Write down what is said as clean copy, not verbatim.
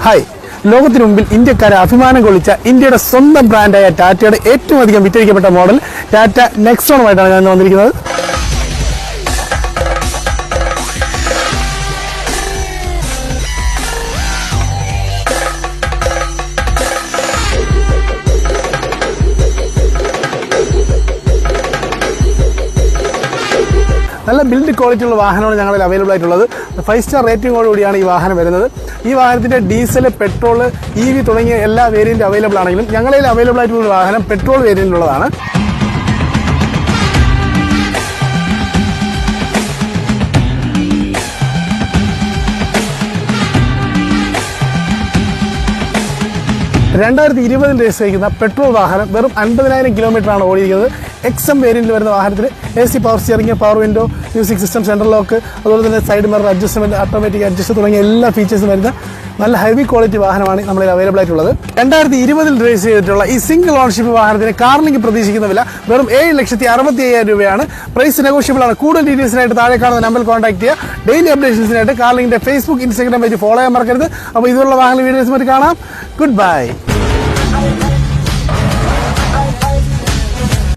Hi, ലോകത്തിനു മുമ്പിൽ ഇന്ത്യക്കാരെ അഭിമാനം കൊള്ളിച്ച ഇന്ത്യയുടെ സ്വന്തം ബ്രാൻഡായ ടാറ്റയുടെ ഏറ്റവും അധികം വിറ്റഴിക്കപ്പെട്ട മോഡൽ ടാറ്റ നെക്സോണുമായിട്ടാണ് ഞാൻ വന്നിരിക്കുന്നത്. നല്ല ബിൽഡ് ക്വാളിറ്റി ഉള്ള വാഹനമാണ് ഞങ്ങളിൽ അവൈലബിൾ ആയിട്ടുള്ളത്. 5 സ്റ്റാർ റേറ്റിംഗോടുകൂടിയാണ് ഈ വാഹനം വരുന്നത്. ഈ വാഹനത്തിന്റെ ഡീസൽ, പെട്രോൾ, EV തുടങ്ങിയ എല്ലാ വേരിയന്റ് അവൈലബിൾ ആണെങ്കിലും ഞങ്ങളിൽ അവൈലബിൾ ആയിട്ടുള്ള വാഹനം പെട്രോൾ വേരിയന്റിലുള്ളതാണ്. രണ്ടായിരത്തി 20 രജിസ്റ്റർ ചെയ്യുന്ന പെട്രോൾ വാഹനം വെറും 50,000 കിലോമീറ്ററാണ് ഓടിയിരിക്കുന്നത്. XM വേരിയന്റിൽ വരുന്ന വാഹനത്തിന് AC power steering, power window, music system, central lock, അതുപോലെ തന്നെ side mirror adjustment, automatic adjust തുടങ്ങിയ എല്ലാ ഫീച്ചേഴ്സും വരുന്ന നല്ല ഹെവി ക്വാളിറ്റി വാഹനമാണ് നമ്മളിൽ അവൈലബിൾ ആയിട്ടുള്ളത്. 2020 രജിസ്റ്റർ ചെയ്തിട്ടുള്ള ഈ സിംഗിൾ ഓൺഷിപ്പ് വാഹനത്തിന് കാറിലേക്ക് പ്രതീക്ഷിക്കുന്ന വില വെറും 7,65,000 രൂപയാണ്. പ്രൈസ് നെഗോഷ്യബിൾ ആണ്. കൂടുതൽ ഡീറ്റെയിൽസിനായിട്ട് താഴെ കാണുന്ന നമ്പറിൽ കോൺടാക്ട് ചെയ്യുക. ഡെയിലി അപ്ഡേഷൻസിനായിട്ട് കാർലിങ്കിന്റെ ഫേസ്ബുക്ക്, ഇൻസ്റ്റാഗ്രാം പേജ് ഫോളോ ചെയ്യാൻ മറക്കരുത്. അപ്പോൾ ഇതുള്ള വാഹന വീഡിയോസ് മറ്റ് കാണാം. Good by.